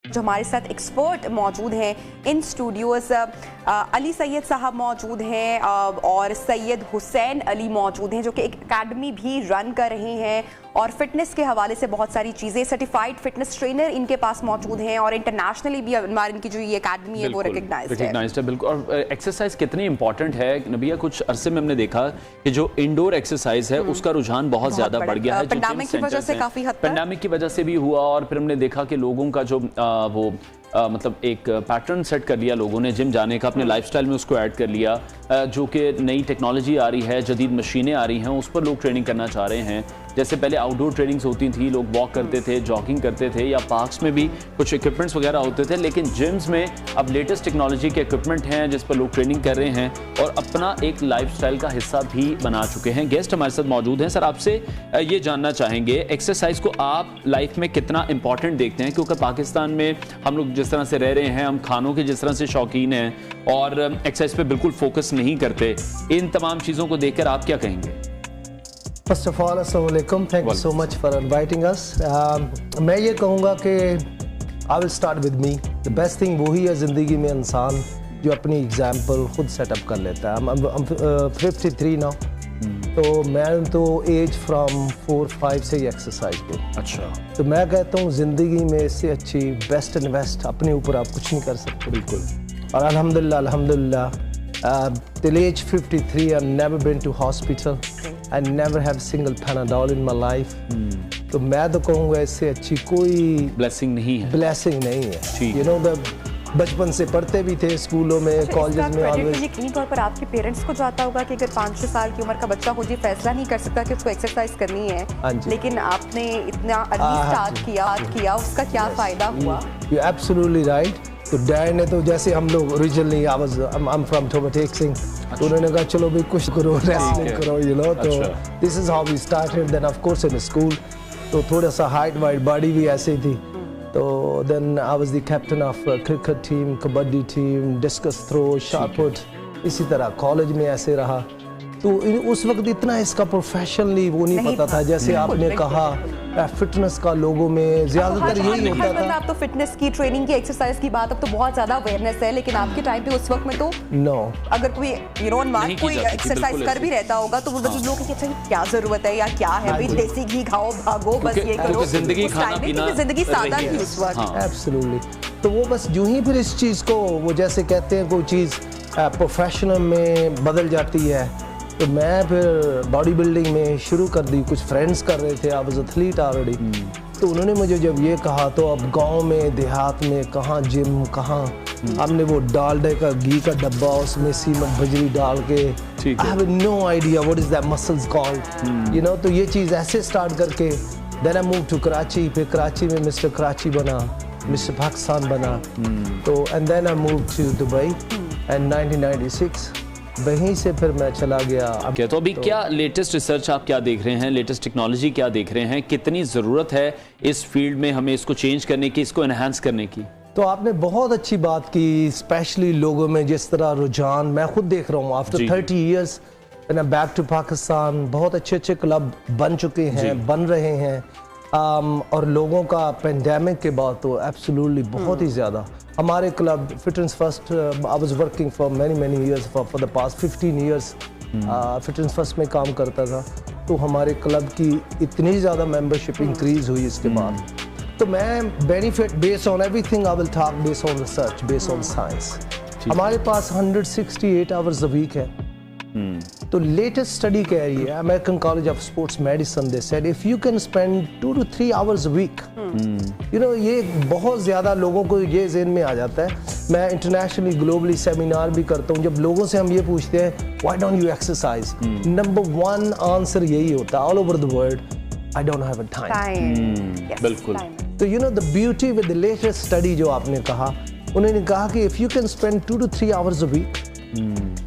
जो हमारे साथ एक्सपर्ट मौजूद हैं इन स्टूडियोज़, अली सैयद साहब मौजूद हैं और सैयद हुसैन अली मौजूद हैं जो कि एक एकेडमी भी रन कर रहे हैं और फिटनेस के हवाले से बहुत सारी चीज़ें, सर्टिफाइड फिटनेस ट्रेनर इनके पास मौजूद हैं और इंटरनेशनली भी इनकी जो ये एकेडमी है वो रिकग्नाइज्ड है। बिल्कुल। और एक्सरसाइज कितनी इंपॉर्टेंट है नबिया, कुछ अरसे में हमने देखा कि जो इंडोर एक्सरसाइज है उसका रुझान बहुत ज़्यादा बढ़ गया है। पेंडेमिक की वजह से काफ़ी हद तक, पेंडेमिक की वजह से भी हुआ और फिर हमने देखा कि लोगों का जो मतलब एक पैटर्न सेट कर लिया लोगों ने जिम जाने का, अपने लाइफस्टाइल में उसको ऐड कर लिया, जो कि नई टेक्नोलॉजी आ रही है, जदीद मशीनें आ रही हैं, उस पर लोग ट्रेनिंग करना चाह रहे हैं। जैसे पहले आउटडोर ट्रेनिंग्स होती थी, लोग वॉक करते थे, जॉगिंग करते थे, या पार्क्स में भी कुछ इक्विपमेंट्स वगैरह होते थे, लेकिन जिम्स में अब लेटेस्ट टेक्नोलॉजी के इक्विपमेंट हैं जिस पर लोग ट्रेनिंग कर रहे हैं और अपना एक लाइफस्टाइल का हिस्सा भी बना चुके हैं। गेस्ट हमारे साथ मौजूद हैं। सर, आपसे ये जानना चाहेंगे एक्सरसाइज को आप लाइफ में कितना इंपॉर्टेंट देखते हैं, क्योंकि पाकिस्तान में हम लोग जिस तरह से रह रहे हैं, हम खानों के जिस तरह से शौकीन हैं और एक्सरसाइज पे बिल्कुल फोकस नहीं करते, इन तमाम चीज़ों को देखकर आप क्या कहेंगे? फर्स्ट ऑफ ऑल अस्सलाम वालेकुम, thank you so much for inviting us. मैं ये कहूँगा कि I will start with me. The best thing वही है ज़िंदगी में इंसान जो अपनी एग्जाम्पल खुद सेटअप कर लेता है। 53 नाउ, तो मैं तो एज फ्रॉम 4-5 से ही एक्सरसाइज पे। अच्छा। तो मैं कहता हूँ ज़िंदगी में इससे अच्छी बेस्ट इन्वेस्ट अपने ऊपर आप कुछ नहीं कर सकते। बिल्कुल। और अल्हम्दुलिल्लाह till age 53 I've never been to hospital. I never have single Panadol in my life. तो मैं तो कहूँगा इससे अच्छी कोई ब्लेसिंग नहीं है। ब्लेसिंग नहीं है। You know, बचपन से पढ़ते भी थे स्कूलों में, कॉलेज में। ऑलवेज यकीनी तौर पर आपके पेरेंट्स को जाता होगा कि अगर 5-6 साल की उम्र का बच्चा खुद ही फैसला नहीं कर सकता कि उसको एक्सरसाइज करनी है, लेकिन आपने इतना अर्ली स्टार्ट किया, उसका क्या फायदा हुआ? You're absolutely right. तो डैड ने तो जैसे हम लोग ओरिजिनली I'm from Tobateksing, तो उन्होंने कहा चलो भाई कुछ करो, रेसलिंग करो, you know, तो this is how we started. Then of course in school तो थोड़ा सा हाइट वाइट बॉडी भी ऐसे ही थी, तो then I was the captain of cricket team, kabaddi team, discus throw, shot put, इसी तरह कॉलेज में ऐसे रहा। तो उस वक्त इतना इसका प्रोफेशनली वो नहीं पता था, जैसे आपने कहा फिटनेस का लोगों में ज्यादातर यही होता था। आप तो फिटनेस की, ट्रेनिंग की, एक्सरसाइज की बात अब तो बहुत ज्यादा अवेयरनेस है, लेकिन आपके टाइम पे उस वक्त में तो अगर कोई कोई एक्सरसाइज कर भी रहता होगा तो वो लोग कहते हैं क्या जरूरत है या क्या है भाई, देसी घी खाओ, भागो, बस ये करो। जिंदगी सादा थी उस वक्त। एब्सोल्युटली। तो वो बस यूं ही फिर इस चीज को वो जैसे कहते हैं कोई चीज प्रोफेशनल में बदल जाती है, तो मैं फिर बॉडी बिल्डिंग में शुरू कर दी। कुछ फ्रेंड्स कर रहे थे, आई वाज एथलीट ऑलरेडी। तो उन्होंने मुझे जब ये कहा तो अब गांव में देहात में कहाँ जिम, कहाँ हमने वो डालडे का घी का डब्बा, उसमें सीमेंट बजरी डाल के, I have no idea what is that muscles called, you know. तो ये चीज़ ऐसे स्टार्ट करके then I move to Karachi, फिर कराची में मिस्टर कराची बना, मिस्टर पाकिस्तान बना, तो and then I move to Dubai and 1996 वहीं से फिर मैं चला गया। तो अभी क्या लेटेस्ट रिसर्च आप क्या देख रहे हैं, लेटेस्ट टेक्नोलॉजी क्या देख रहे हैं, कितनी ज़रूरत है इस फील्ड में हमें इसको चेंज करने की, इसको एनहांस करने की? तो आपने बहुत अच्छी बात की, स्पेशली लोगों में जिस तरह रुझान मैं खुद देख रहा हूँ after 30 years back to Pakistan. बहुत अच्छे अच्छे क्लब बन चुके हैं, बन रहे हैं, और लोगों का पेंडेमिक के बाद तो एब्सोल्युटली बहुत ही ज़्यादा हमारे club fitness first, I was working for many years, for the past 15 years fitness first में काम करता था। तो हमारे क्लब की इतनी ज़्यादा मेंबरशिप इंक्रीज हुई इसके बाद। तो मैं benefit based on everything, I will talk based on research, based on science. हमारे पास 168 आवर्स अ वीक है। तो लेटेस्ट स्टडी कह रही है, American college of sports medicine, they said if you can spend 2 to 3 hours a week, you know, ये बहुत ज़्यादा लोगों को ये ज़हन में आ जाता है। मैं इंटरनेशनली ग्लोबली सेमिनार भी करता हूँ, जब लोगों से हम ये पूछते हैं why don't you exercise, number 1 answer यही होता है all over the world, I don't have a time. बिल्कुल। तो you know the beauty with the latest study जो आपने कहा, उन्होंने कहा कि if you can spend 2 to 3 hours a week,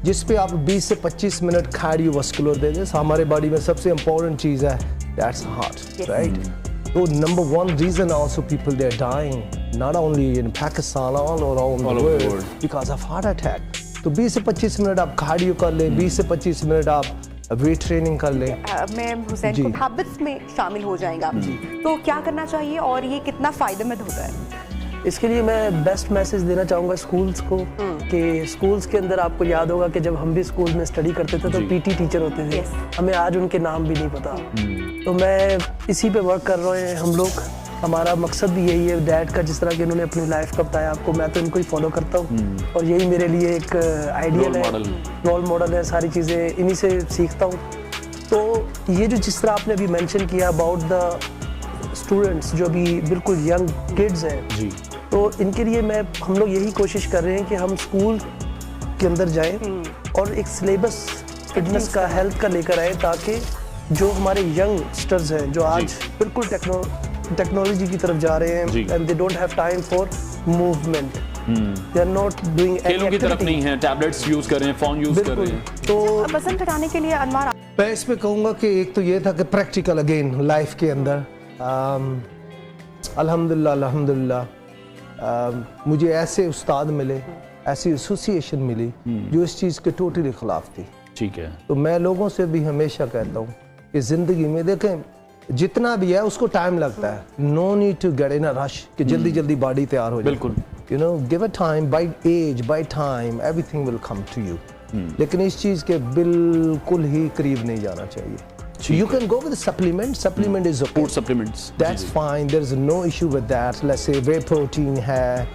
जिस पे आप 20 से 25 मिनट कार्डियोवास्कुलर दे दें, हमारे बॉडी में सबसे इंपॉर्टेंट चीज़ है दैट्स हार्ट, राइट? तो number 1 reason also people they are dying not only in Pakistan, all around the world because of heart attack. तो 20 से 25 मिनट आप कार्डियो कर लें, 20 से 25 मिनट आप वेट ट्रेनिंग कर लें। मैं हुसैन को हैबिट्स में शामिल हो जाएगा, तो क्या करना चाहिए और ये कितना फ़ायदेमंद होता है? इसके लिए मैं बेस्ट मैसेज देना चाहूँगा स्कूल्स को कि स्कूल्स के अंदर आपको याद होगा कि जब हम भी स्कूल में स्टडी करते थे तो पीटी टीचर होते थे, हमें आज उनके नाम भी नहीं पता। तो मैं इसी पे वर्क कर रहे हैं हम लोग, हमारा मकसद भी यही है। डैड का जिस तरह कि इन्होंने अपनी लाइफ का बताया आपको, मैं तो इनको ही फॉलो करता हूँ और यही मेरे लिए एक आइडियल है, रोल मॉडल है। सारी चीज़ें इन्हीं से सीखता हूँ। तो ये जो जिस तरह आपने अभी मेंशन किया अबाउट द स्टूडेंट्स जो अभी बिल्कुल यंग किड्स हैं जी, तो इनके लिए हम लोग यही कोशिश कर रहे हैं कि हम स्कूल के अंदर जाएं और एक सिलेबस फिटनेस का, हेल्थ का लेकर आए, ताकि जो हमारे यंगस्टर्स हैं जो आज बिल्कुल टेक्नोलॉजी की तरफ जा रहे हैं and they don't have time for movement, they are not doing खेलों की तरफ नहीं है, टैबलेट्स यूज कर रहे हैं, फोन यूज कर रहे हैं। तो वजन घटाने के लिए अनवर, मैं इसमें कहूँगा कि एक तो ये था कि प्रैक्टिकल अगेन लाइफ के अंदर अल्हम्दुलिल्लाह मुझे ऐसे उस्ताद मिले, ऐसी एसोसिएशन मिली जो इस चीज़ के टोटली खिलाफ थी। ठीक है। तो मैं लोगों से भी हमेशा कहता हूँ कि ज़िंदगी में देखें जितना भी है उसको टाइम लगता है, no need to get in a rush कि जल्दी जल्दी बॉडी तैयार हो जाए। बिल्कुल, you know, give a time, by as by time everything will come to you. लेकिन इस चीज़ के बिल्कुल ही करीब नहीं जाना चाहिए। You can go with a supplement. Supplement is okay. Food supplements. That's fine. There is no issue with that. Let's say whey protein है,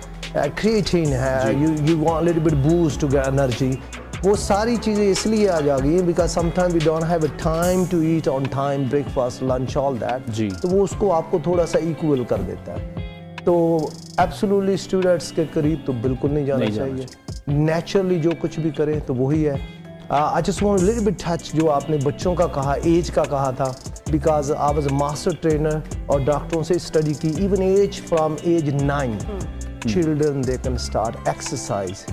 creatine है. You want a little bit boost to get energy. वो सारी चीज़ें इसलिए आ जाएगी because sometimes we don't have a time to eat on time, breakfast, lunch, all that. जी. तो वो उसको आपको थोड़ा सा equal कर देता है। तो absolutely students के करीब तो बिल्कुल नहीं जाना चाहिए। Naturally जो कुछ भी करें तो वही है। I just want a little bit touch जो आपने बच्चों का कहा, एज का कहा था, because I was a master trainer और डॉक्टरों से स्टडी की, even age from age 9 children they can start exercise,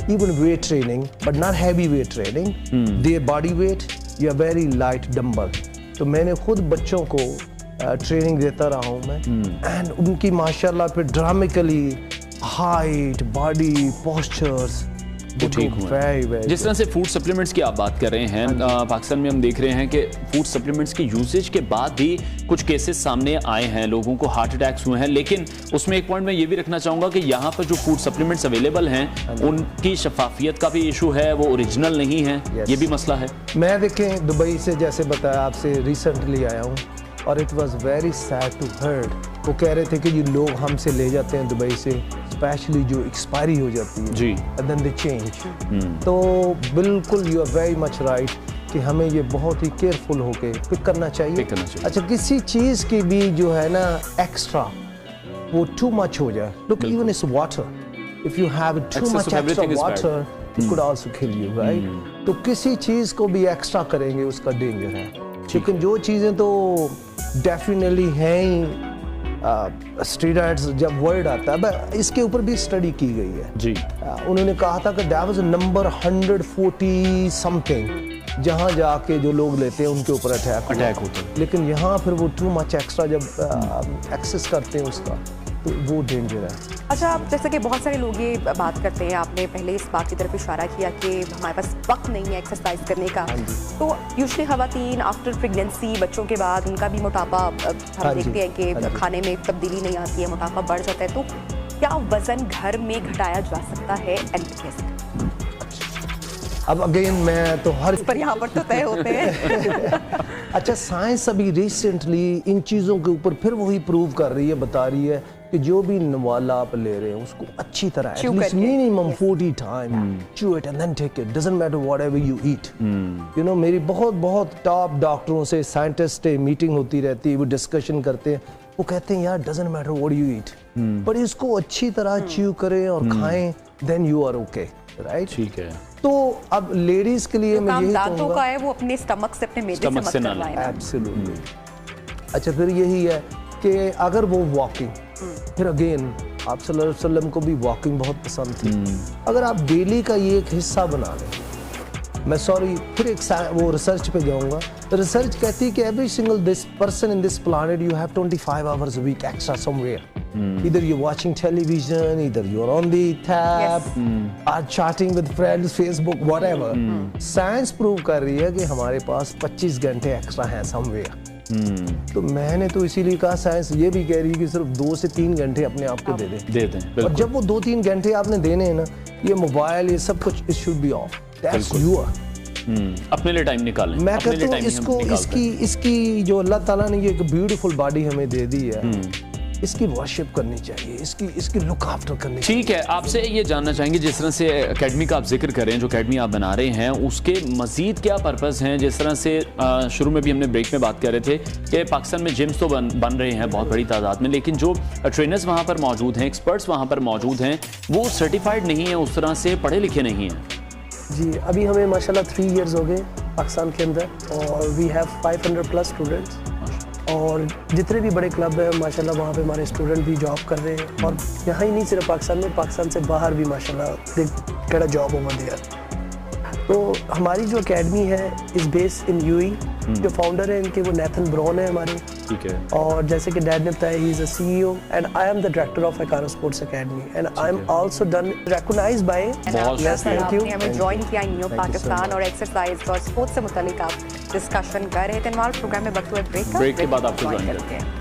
even weight training but not heavy weight training, their body weight या very light dumbbell। तो मैंने खुद बच्चों को ट्रेनिंग देता रहा हूँ मैं, and उनकी माशाल्लाह फिर ड्रामेटिकली हाइट, बॉडी, पोस्चर्स ठीक हुआ। जिस तरह से फूड सप्लीमेंट्स की आप बात कर रहे हैं, पाकिस्तान में हम देख रहे हैं कि फूड सप्लीमेंट्स की यूजेज के बाद भी कुछ केसेस सामने आए हैं, लोगों को हार्ट अटैक्स हुए हैं। लेकिन उसमें एक पॉइंट मैं ये भी रखना चाहूँगा कि यहाँ पर जो फूड सप्लीमेंट्स अवेलेबल हैं उनकी शफाफियत का भी इशू है, वो ओरिजिनल नहीं है, ये भी मसला है। मैं देखें दुबई से जैसे बताया आपसे रिसेंटली आया हूँ और it was very sad to heard. वो कह रहे थे कि ये लोग हमसे ले जाते हैं दुबई से, स्पेशली जो एक्सपायरी हो जाती है जी, एंड देन दे चेंज। तो बिल्कुल you are very much right कि हमें ये बहुत ही केयरफुल होके पिक करना चाहिए। अच्छा, किसी चीज़ की भी जो है ना एक्स्ट्रा वो टू मच हो जाए, लुक इवन इस water, if you have too much extra water it could also kill you, right. तो किसी चीज़ को भी एक्स्ट्रा करेंगे उसका डेंजर है, लेकिन जो चीज़ें तो डेफिनेटली हैं ही। स्टेरॉइड्स जब वर्ड आता है, इसके ऊपर भी स्टडी की गई है जी। उन्होंने कहा था कि दैट वाज नंबर 140 समथिंग जहाँ जाके जो लोग लेते हैं उनके ऊपर अटैक होते हैं। लेकिन यहाँ फिर वो टू मच एक्स्ट्रा जब एक्सेस करते हैं उसका तो वो डेंजर है। अच्छा, जैसे कि बहुत सारे लोग ये बात करते हैं, आपने पहले इस बात की तरफ इशारा किया कि हमारे पास वक्त नहीं है एक्सरसाइज करने का, तो यूजुअली खवातीन आफ्टर प्रेगनेंसी, बच्चों के बाद उनका भी मोटापा हम देखते हैं कि खाने में तब्दीली नहीं आती है, मोटापा बढ़ जाता है। तो क्या वजन घर में घटाया जा सकता है एंड कैसे? अब अगेन मैं तो हर पर यहाँ पर तो तय होते हैं। अच्छा, साइंस अभी रिसेंटली इन चीज़ों के ऊपर फिर वही प्रूव कर रही है, बता रही है कि जो भी नवाला आप ले रहे हैं उसको अच्छी तरह at least minimum 40 time chew it and then take it, doesn't matter whatever you eat। you know, मेरी बहुत टॉप डॉक्टरों से, साइंटिस्ट से मीटिंग होती रहती है, वो डिस्कशन करते हैं, वो कहते हैं यार doesn't matter what you eat, पर इसको अच्छी तरह च्यू करें और खाएं, then you are okay, right? ठीक है। तो अब लेडीज के लिए मैं यही दांतों का है वो अपने स्टमक से, अपने मेदे से मत करवाएं। एब्सोल्युटली। अच्छा, फिर यही है कि अगर वो वॉकिंग, फिर अगेन आप सल्लल्लाहु अलैहि वसल्लम को भी वॉकिंग बहुत पसंद थी, अगर आप डेली का ये एक हिस्सा बना लें, मैं फिर एक वो रिसर्च पे जाऊंगा, रिसर्च कहती है कि every single this person in this planet you have 25 hours a week extra somewhere. Either you're watching television, either you're on the tab, are chatting with friends, Facebook, whatever. Science prove कर रही है कि हमारे पास 25 घंटे extra हैं somewhere। तो मैंने तो इसीलिए कहा साइंस ये भी कह रही है कि सिर्फ 2 से 3 घंटे अपने आप को दे दें। और और जब वो 2-3 घंटे आपने देने हैं ना, ये मोबाइल ये सब कुछ it should be of, that's your. अपने लिए टाइम निकालें। मैं कहता हूँ इसको इसकी जो अल्लाह ताला ने ये एक ब्यूटीफुल बॉडी हमें दे दी है, इसकी वर्शिप करनी चाहिए, इसकी लुक आफ्टर करनी चाहिए। ठीक है, आपसे ये जानना चाहेंगे जिस तरह से एकेडमी का आप जिक्र करें, जो एकेडमी आप बना रहे हैं उसके मजीद क्या पर्पस हैं? जिस तरह से शुरू में भी हमने ब्रेक में बात कर रहे थे कि पाकिस्तान में जिम्स तो बन रहे हैं बहुत बड़ी तादाद में, लेकिन जो ट्रेनर्स वहाँ पर मौजूद हैं, एक्सपर्ट्स वहाँ पर मौजूद हैं, वो सर्टिफाइड नहीं है, उस तरह से पढ़े लिखे नहीं हैं। जी, अभी हमें माशाल्लाह 3 इयर्स हो गए पाकिस्तान के अंदर और वी हैव 500+ स्टूडेंट्स, और जितने भी बड़े क्लब हैं माशाल्लाह वहाँ पे हमारे स्टूडेंट भी जॉब कर रहे हैं, और यहाँ ही नहीं सिर्फ पाकिस्तान में, पाकिस्तान से बाहर भी माशाल्लाह they get a job over there. तो हमारी जो एकेडमी है इस बेस इन यूएई, जो फाउंडर है इनके वो नेथन ब्राउन है हमारे। ठीक है। और जैसे कि डैड ने बताया, he is a CEO and I am the director of एकारो sports academy and I am also done recognised by. Thank you. हमें ज्वाइन किया न्यू पाकिस्तान और एक्सरसाइज और स्पोर्ट्स से मुतालिक आप डिस्कशन कर रहे थे। प्रोग्राम में वक्त हुआ ब्रेक के बाद आपको ज्वाइन करते हैं।